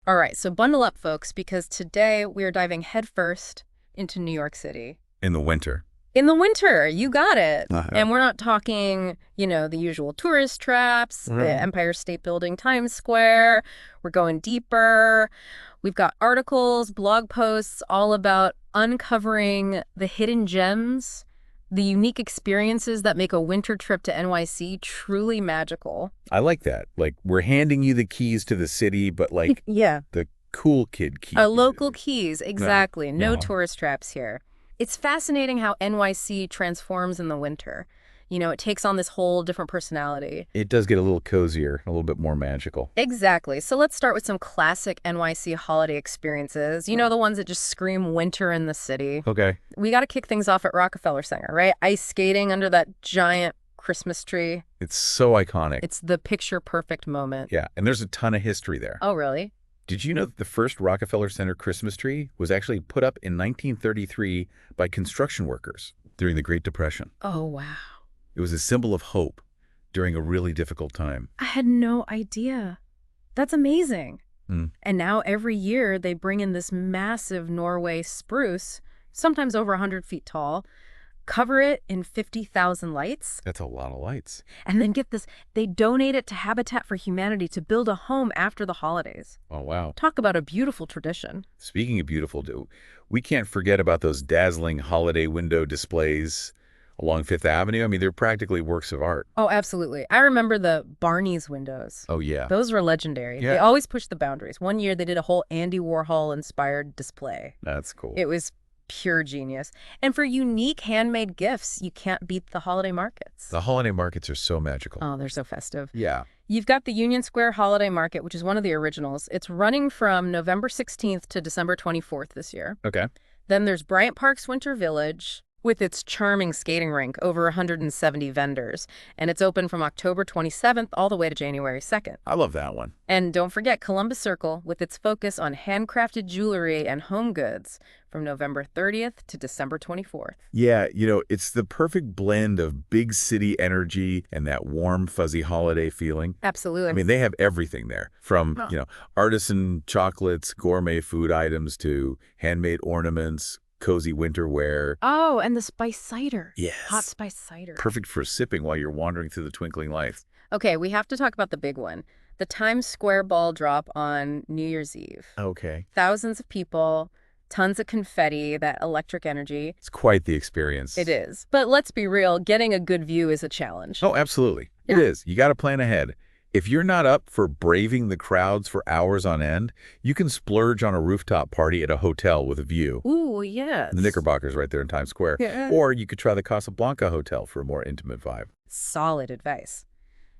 All right, so bundle up, folks, because today we are diving headfirst into New York City. In the winter. In the winter, you got it. Uh-huh. And we're not talking, the usual tourist traps, the Empire State Building, Times Square. We're going deeper. We've got articles, blog posts all about uncovering the hidden gems, the unique experiences that make a winter trip to NYC truly magical. I like that. Like, we're handing you the keys to the city, but like Yeah. the cool kid keys. Local keys, exactly. No Yeah. tourist traps here. It's fascinating how NYC transforms in the winter. It takes on this whole different personality. It does get a little cozier, a little bit more magical. Exactly. So let's start with some classic NYC holiday experiences. The ones that just scream winter in the city. Okay. We got to kick things off at Rockefeller Center, right? Ice skating under that giant Christmas tree. It's so iconic. It's the picture-perfect moment. Yeah, and there's a ton of history there. Oh, really? Did you know that the first Rockefeller Center Christmas tree was actually put up in 1933 by construction workers during the Great Depression? Oh, wow. It was a symbol of hope during a really difficult time. I had no idea. That's amazing. Mm. And now every year they bring in this massive Norway spruce, sometimes over 100 feet tall, cover it in 50,000 lights. That's a lot of lights. And then get this, they donate it to Habitat for Humanity to build a home after the holidays. Oh, wow. Talk about a beautiful tradition. Speaking of beautiful, we can't forget about those dazzling holiday window displays along Fifth Avenue. I mean, they're practically works of art. Oh, absolutely. I remember the Barney's windows. Oh, yeah. Those were legendary. Yeah. They always pushed the boundaries. One year they did a whole Andy Warhol-inspired display. That's cool. It was pure genius. And for unique handmade gifts, you can't beat the holiday markets. The holiday markets are so magical. Oh, they're so festive. Yeah. You've got the Union Square Holiday Market, which is one of the originals. It's running from November 16th to December 24th this year. Okay. Then there's Bryant Park's Winter Village with its charming skating rink, over 170 vendors. And it's open from October 27th all the way to January 2nd. I love that one. And don't forget Columbus Circle with its focus on handcrafted jewelry and home goods from November 30th to December 24th. Yeah, it's the perfect blend of big city energy and that warm, fuzzy holiday feeling. Absolutely. I mean, they have everything there, from, Oh. artisan chocolates, gourmet food items, to handmade ornaments, cozy winter wear. Oh, and the spice cider. Yes. Hot spice cider. Perfect for sipping while you're wandering through the twinkling lights. Okay, we have to talk about the big one. The Times Square ball drop on New Year's Eve. Okay. Thousands of people, tons of confetti, that electric energy. It's quite the experience. It is. But let's be real, getting a good view is a challenge. Oh, absolutely. Yeah. It is. You got to plan ahead. If you're not up for braving the crowds for hours on end, you can splurge on a rooftop party at a hotel with a view. Ooh, yes. The Knickerbocker's right there in Times Square. Yeah. Or you could try the Casablanca Hotel for a more intimate vibe. Solid advice.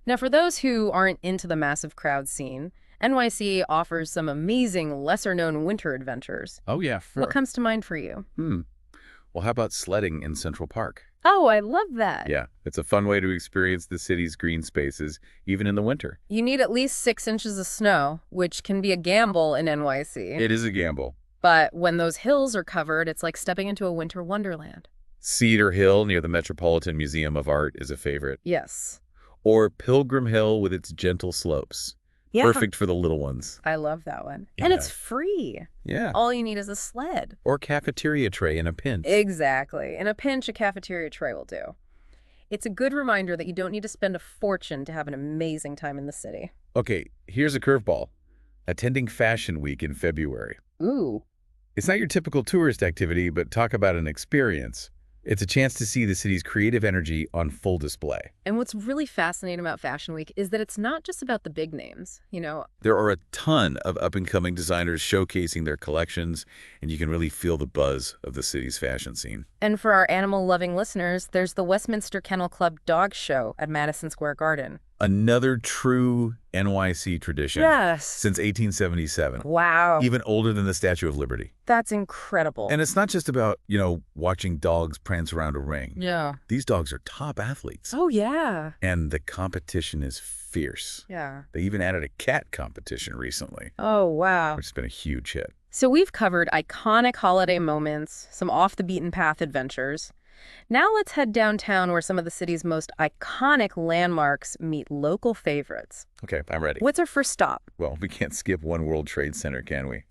Now, for those who aren't into the massive crowd scene, NYC offers some amazing, lesser-known winter adventures. Oh, yeah. What comes to mind for you? Well, how about sledding in Central Park? Oh, I love that. Yeah, it's a fun way to experience the city's green spaces, even in the winter. You need at least 6 inches of snow, which can be a gamble in NYC. It is a gamble. But when those hills are covered, it's like stepping into a winter wonderland. Cedar Hill near the Metropolitan Museum of Art is a favorite. Yes. Or Pilgrim Hill with its gentle slopes. Yeah. Perfect for the little ones. I love that one. And Yeah. it's free. Yeah. All you need is a sled. Or cafeteria tray in a pinch. Exactly. In a pinch, a cafeteria tray will do. It's a good reminder that you don't need to spend a fortune to have an amazing time in the city. Okay, here's a curveball. Attending Fashion Week in February. Ooh. It's not your typical tourist activity, but talk about an experience. It's a chance to see the city's creative energy on full display. And what's really fascinating about Fashion Week is that it's not just about the big names. There are a ton of up-and-coming designers showcasing their collections, and you can really feel the buzz of the city's fashion scene. And for our animal-loving listeners, there's the Westminster Kennel Club Dog Show at Madison Square Garden. Another true NYC tradition. Yes. Since 1877. Wow. Even older than the Statue of Liberty. That's incredible. And it's not just about, watching dogs prance around a ring. Yeah. These dogs are top athletes. Oh, yeah. And the competition is fierce. Yeah. They even added a cat competition recently, Oh, wow. which has been a huge hit. So we've covered iconic holiday moments, some off-the-beaten-path adventures. Now let's head downtown where some of the city's most iconic landmarks meet local favorites. Okay, I'm ready. What's our first stop? Well, we can't skip One World Trade Center, can we?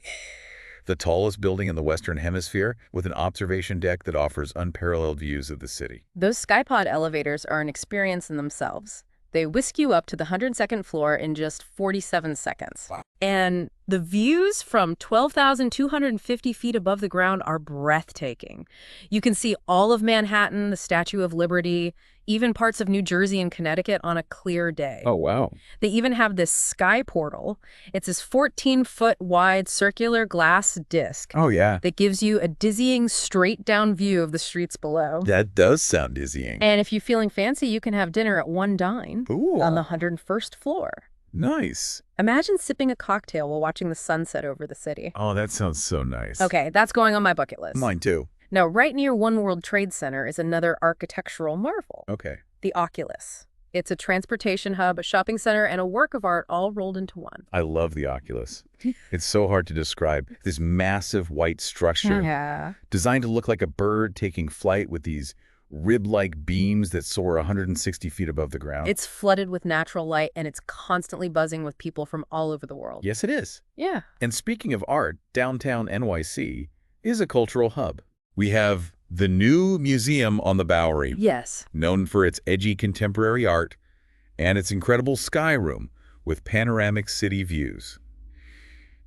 The tallest building in the Western Hemisphere with an observation deck that offers unparalleled views of the city. Those Skypod elevators are an experience in themselves. They whisk you up to the 102nd floor in just 47 seconds. Wow. And the views from 12,250 feet above the ground are breathtaking. You can see all of Manhattan, the Statue of Liberty, even parts of New Jersey and Connecticut on a clear day. Oh, wow. They even have this sky portal. It's this 14-foot wide circular glass disc. Oh, yeah. That gives you a dizzying straight-down view of the streets below. That does sound dizzying. And if you're feeling fancy, you can have dinner at One Dine Ooh. on the 101st floor. Nice. Imagine sipping a cocktail while watching the sunset over the city. Oh, that sounds so nice. Okay, that's going on my bucket list. Mine too. Now, right near One World Trade Center is another architectural marvel. Okay. The Oculus. It's a transportation hub, a shopping center, and a work of art all rolled into one. I love the Oculus. It's so hard to describe. This massive white structure Yeah. designed to look like a bird taking flight with these rib-like beams that soar 160 feet above the ground. It's flooded with natural light, and it's constantly buzzing with people from all over the world. Yes, it is. Yeah. And speaking of art, downtown NYC is a cultural hub. We have the new museum on the Bowery, Yes. known for its edgy contemporary art and its incredible sky room with panoramic city views.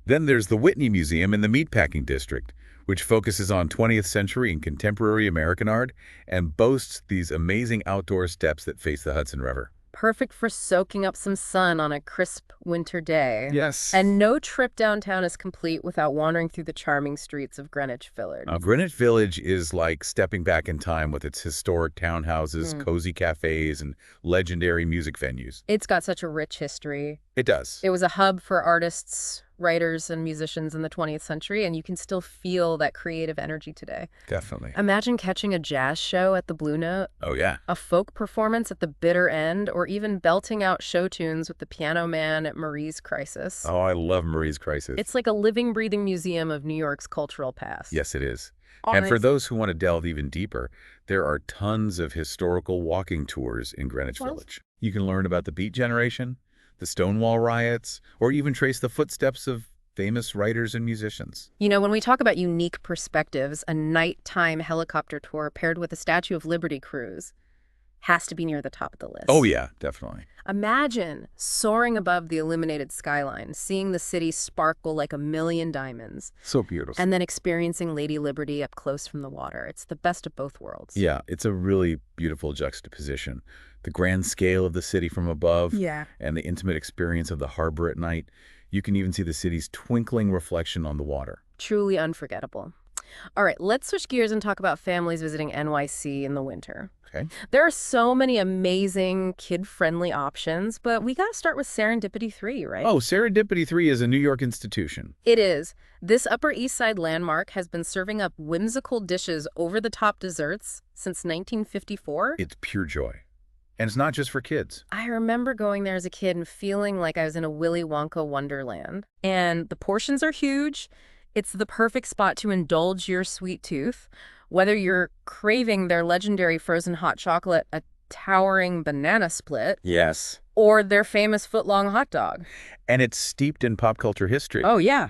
Then there's the Whitney Museum in the Meatpacking District, which focuses on 20th century and contemporary American art and boasts these amazing outdoor steps that face the Hudson River. Perfect for soaking up some sun on a crisp winter day. Yes. And no trip downtown is complete without wandering through the charming streets of Greenwich Village. Greenwich Village is like stepping back in time with its historic townhouses, cozy cafes, and legendary music venues. It's got such a rich history. It does. It was a hub for artists, writers, and musicians in the 20th century, and you can still feel that creative energy today. Definitely. Imagine catching a jazz show at the Blue Note, Oh, yeah. a folk performance at the Bitter End, or even belting out show tunes with the Piano Man at Marie's Crisis. Oh, I love Marie's Crisis. It's like a living, breathing museum of New York's cultural past. Yes, it is. Oh, And for nice. those who want to delve even deeper, there are tons of historical walking tours in Greenwich Well- Village. You can learn about the Beat Generation, the Stonewall Riots, or even trace the footsteps of famous writers and musicians. You know, when we talk about unique perspectives, a nighttime helicopter tour paired with a Statue of Liberty cruise has to be near the top of the list. Oh, yeah, definitely. Imagine soaring above the illuminated skyline, seeing the city sparkle like a million diamonds, So beautiful. and then experiencing Lady Liberty up close from the water. It's the best of both worlds. Yeah, it's a really beautiful juxtaposition. The grand scale of the city from above Yeah. and the intimate experience of the harbor at night. You can even see the city's twinkling reflection on the water. Truly unforgettable. All right, let's switch gears and talk about families visiting NYC in the winter. Okay. There are so many amazing kid-friendly options, but we got to start with Serendipity 3, right? Oh, Serendipity 3 is a New York institution. It is. This Upper East Side landmark has been serving up whimsical dishes over-the-top desserts since 1954. It's pure joy. And it's not just for kids. I remember going there as a kid and feeling like I was in a Willy Wonka wonderland. And the portions are huge. It's the perfect spot to indulge your sweet tooth. Whether you're craving their legendary frozen hot chocolate, a towering banana split, Yes. or their famous foot-long hot dog. And it's steeped in pop culture history. Oh, yeah.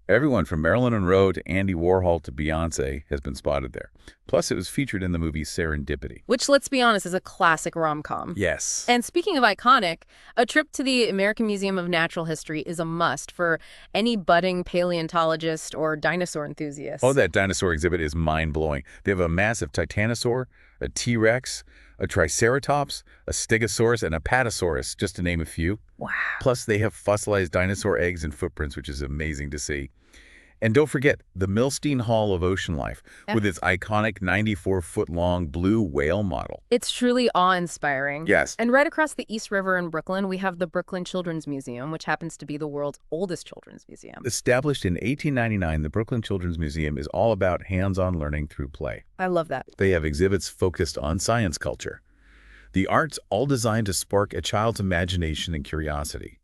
Everyone from Marilyn Monroe to Andy Warhol to Beyoncé has been spotted there. Plus, it was featured in the movie Serendipity. Which, let's be honest, is a classic rom-com. Yes. And speaking of iconic, a trip to the American Museum of Natural History is a must for any budding paleontologist or dinosaur enthusiast. Oh, that dinosaur exhibit is mind-blowing. They have a massive titanosaur, a T-Rex, a triceratops, a stegosaurus, and a patasaurus, just to name a few. Wow. Plus, they have fossilized dinosaur eggs and footprints, which is amazing to see. And don't forget the Milstein Hall of Ocean Life with its iconic 94-foot-long blue whale model. It's truly awe-inspiring. Yes. And right across the East River in Brooklyn, we have the Brooklyn Children's Museum, which happens to be the world's oldest children's museum. Established in 1899, the Brooklyn Children's Museum is all about hands-on learning through play. I love that. They have exhibits focused on science culture. The art's all designed to spark a child's imagination and curiosity.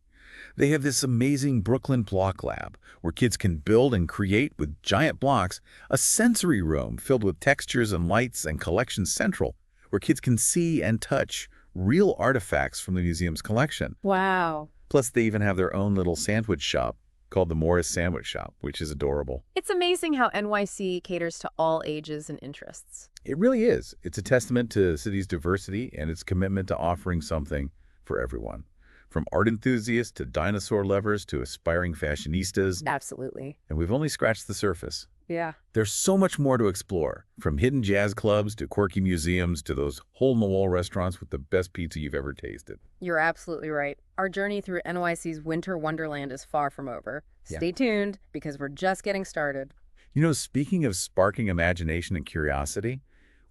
They have this amazing Brooklyn Block Lab where kids can build and create with giant blocks, a sensory room filled with textures and lights, and Collection Central where kids can see and touch real artifacts from the museum's collection. Wow. Plus, they even have their own little sandwich shop called the Morris Sandwich Shop, which is adorable. It's amazing how NYC caters to all ages and interests. It really is. It's a testament to the city's diversity and its commitment to offering something for everyone. From art enthusiasts to dinosaur lovers to aspiring fashionistas. Absolutely. And we've only scratched the surface. Yeah. There's so much more to explore, from hidden jazz clubs to quirky museums to those hole-in-the-wall restaurants with the best pizza you've ever tasted. You're absolutely right. Our journey through NYC's winter wonderland is far from over. Yeah. Stay tuned, because we're just getting started. You know, speaking of sparking imagination and curiosity,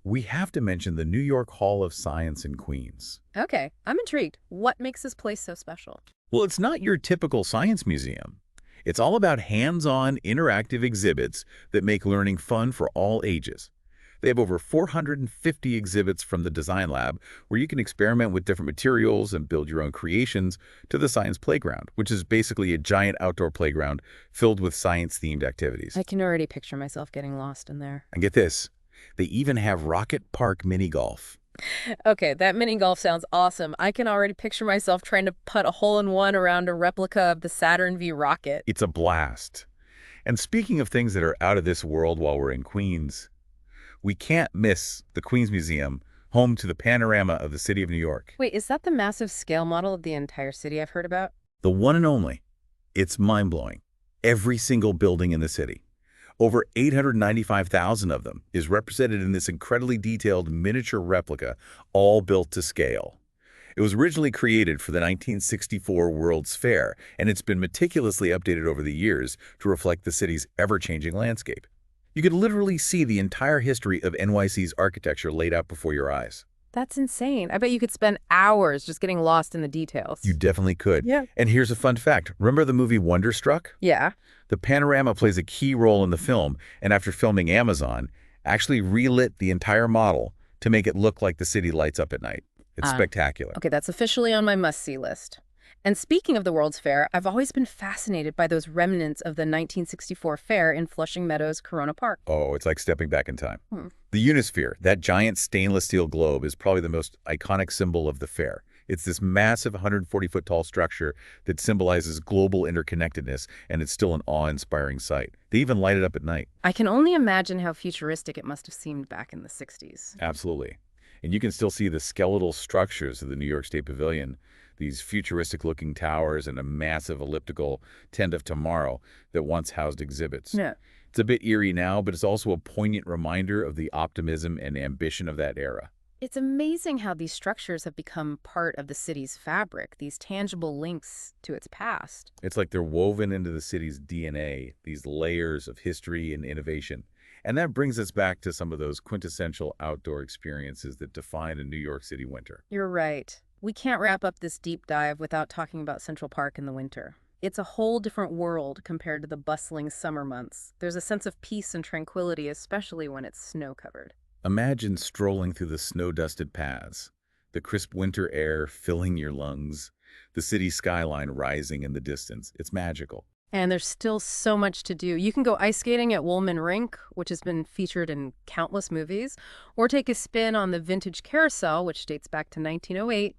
we have to mention the New York Hall of Science in Queens. Okay, I'm intrigued. What makes this place so special? Well, it's not your typical science museum. It's all about hands-on, interactive exhibits that make learning fun for all ages. They have over 450 exhibits, from the design lab, where you can experiment with different materials and build your own creations, to the science playground, which is basically a giant outdoor playground filled with science-themed activities. I can already picture myself getting lost in there. And get this, they even have Rocket Park mini golf. Okay, that mini golf sounds awesome. I can already picture myself trying to putt a hole-in-one around a replica of the Saturn V rocket. It's a blast. And speaking of things that are out of this world while we're in Queens, we can't miss the Queens Museum, home to the panorama of the city of New York. Wait, is that the massive scale model of the entire city I've heard about? The one and only. It's mind-blowing. Every single building in the city, over 895,000 of them, is represented in this incredibly detailed miniature replica, all built to scale. It was originally created for the 1964 World's Fair, and it's been meticulously updated over the years to reflect the city's ever-changing landscape. You could literally see the entire history of NYC's architecture laid out before your eyes. That's insane. I bet you could spend hours just getting lost in the details. You definitely could. Yeah. And here's a fun fact. Remember the movie Wonderstruck? Yeah. The panorama plays a key role in the film, and after filming Amazon, actually relit the entire model to make it look like the city lights up at night. It's spectacular. Okay, that's officially on my must-see list. And speaking of the World's Fair, I've always been fascinated by those remnants of the 1964 fair in Flushing Meadows, Corona Park. Oh, it's like stepping back in time. The Unisphere, that giant stainless steel globe, is probably the most iconic symbol of the fair. It's this massive 140-foot-tall structure that symbolizes global interconnectedness, and it's still an awe-inspiring sight. They even light it up at night. I can only imagine how futuristic it must have seemed back in the 60s. Absolutely. And you can still see the skeletal structures of the New York State Pavilion, these futuristic-looking towers and a massive elliptical tent of tomorrow that once housed exhibits. Yeah. It's a bit eerie now, but it's also a poignant reminder of the optimism and ambition of that era. It's amazing how these structures have become part of the city's fabric, these tangible links to its past. It's like they're woven into the city's DNA, these layers of history and innovation. And that brings us back to some of those quintessential outdoor experiences that define a New York City winter. You're right. We can't wrap up this deep dive without talking about Central Park in the winter. It's a whole different world compared to the bustling summer months. There's a sense of peace and tranquility, especially when it's snow-covered. Imagine strolling through the snow-dusted paths, the crisp winter air filling your lungs, the city skyline rising in the distance. It's magical. And there's still so much to do. You can go ice skating at Woolman Rink, which has been featured in countless movies, or take a spin on the vintage carousel, which dates back to 1908.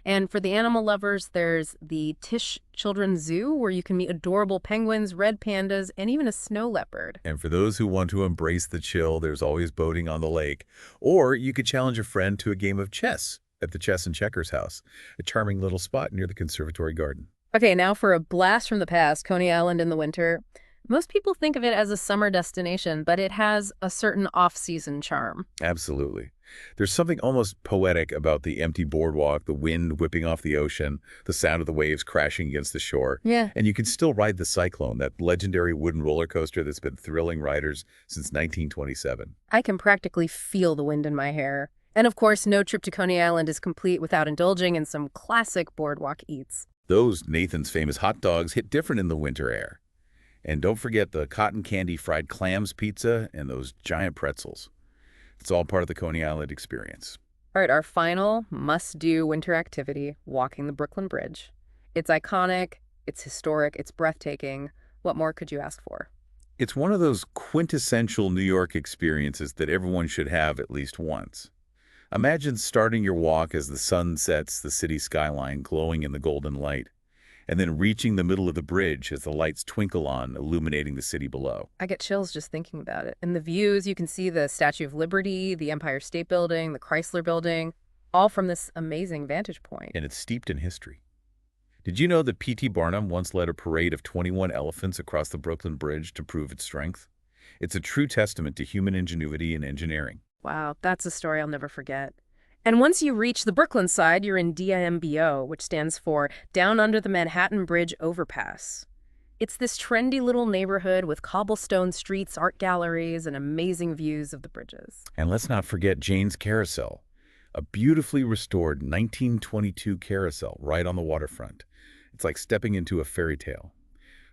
And for the animal lovers, there's the Tisch Children's Zoo, where you can meet adorable penguins, red pandas, and even a snow leopard. And for those who want to embrace the chill, there's always boating on the lake. Or you could challenge a friend to a game of chess at the Chess and Checkers House, a charming little spot near the Conservatory Garden. Okay, now for a blast from the past, Coney Island in the winter. Most people think of it as a summer destination, but it has a certain off-season charm. Absolutely. There's something almost poetic about the empty boardwalk, the wind whipping off the ocean, the sound of the waves crashing against the shore. Yeah. And you can still ride the Cyclone, that legendary wooden roller coaster that's been thrilling riders since 1927. I can practically feel the wind in my hair. And of course, no trip to Coney Island is complete without indulging in some classic boardwalk eats. Those Nathan's Famous hot dogs hit different in the winter air. And don't forget the cotton candy fried clams pizza and those giant pretzels. It's all part of the Coney Island experience. All right, our final must-do winter activity, walking the Brooklyn Bridge. It's iconic, it's historic, it's breathtaking. What more could you ask for? It's one of those quintessential New York experiences that everyone should have at least once. Imagine starting your walk as the sun sets, the city skyline glowing in the golden light, and then reaching the middle of the bridge as the lights twinkle on, illuminating the city below. I get chills just thinking about it. And the views, you can see the Statue of Liberty, the Empire State Building, the Chrysler Building, all from this amazing vantage point. And it's steeped in history. Did you know that P.T. Barnum once led a parade of 21 elephants across the Brooklyn Bridge to prove its strength? It's a true testament to human ingenuity and engineering. Wow, that's a story I'll never forget. And once you reach the Brooklyn side, you're in DIMBO, which stands for Down Under the Manhattan Bridge Overpass. It's this trendy little neighborhood with cobblestone streets, art galleries, and amazing views of the bridges. And let's not forget Jane's Carousel, a beautifully restored 1922 carousel right on the waterfront. It's like stepping into a fairy tale.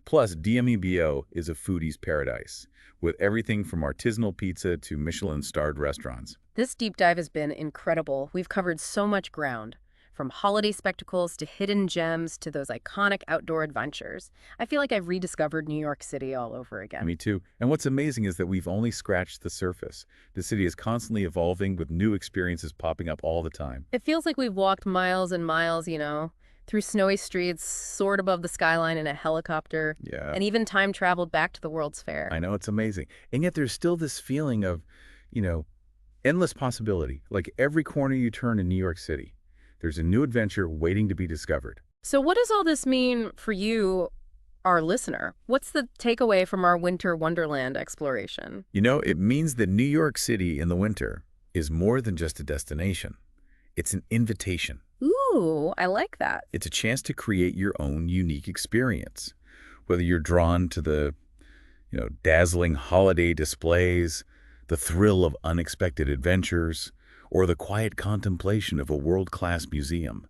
Plus, DMEBO is a foodie's paradise, with everything from artisanal pizza to Michelin-starred restaurants. This deep dive has been incredible. We've covered so much ground, from holiday spectacles to hidden gems to those iconic outdoor adventures. I feel like I've rediscovered New York City all over again. Me too. And what's amazing is that we've only scratched the surface. The city is constantly evolving with new experiences popping up all the time. It feels like we've walked miles and miles, through snowy streets, soared above the skyline in a helicopter, Yeah, and even time traveled back to the World's Fair. I know, it's amazing. And yet there's still this feeling of, you know, endless possibility. Like every corner you turn in New York City, there's a new adventure waiting to be discovered. So what does all this mean for you, our listener? What's the takeaway from our winter wonderland exploration? You know, it means that New York City in the winter is more than just a destination. It's an invitation. Ooh, I like that. It's a chance to create your own unique experience. Whether you're drawn to the, dazzling holiday displays, the thrill of unexpected adventures, or the quiet contemplation of a world-class museum.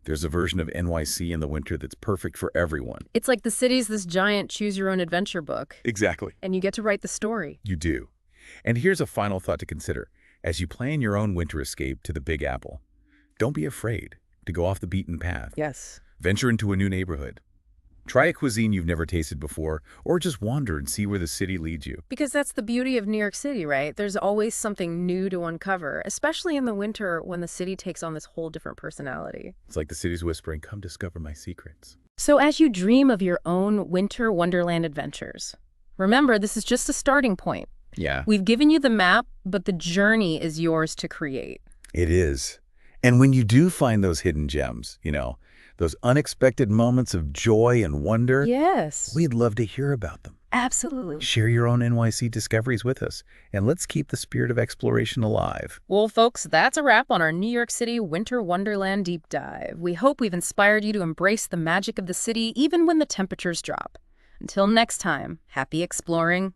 There's a version of NYC in the winter that's perfect for everyone. It's like the city's this giant choose-your-own-adventure book. Exactly. And you get to write the story. You do. And here's a final thought to consider. As you plan your own winter escape to the Big Apple, don't be afraid to go off the beaten path. Yes. Venture into a new neighborhood. Try a cuisine you've never tasted before, or just wander and see where the city leads you. Because that's the beauty of New York City, right? There's always something new to uncover, especially in the winter when the city takes on this whole different personality. It's like the city's whispering, come discover my secrets. So as you dream of your own winter wonderland adventures, remember this is just a starting point. Yeah, We've given you the map, but the journey is yours to create. it is. And when you do find those hidden gems, those unexpected moments of joy and wonder, Yes. we'd love to hear about them. Absolutely. Share your own NYC discoveries with us, and let's keep the spirit of exploration alive. Well, folks, that's a wrap on our New York City Winter Wonderland Deep Dive. We hope we've inspired you to embrace the magic of the city even when the temperatures drop. Until next time, happy exploring.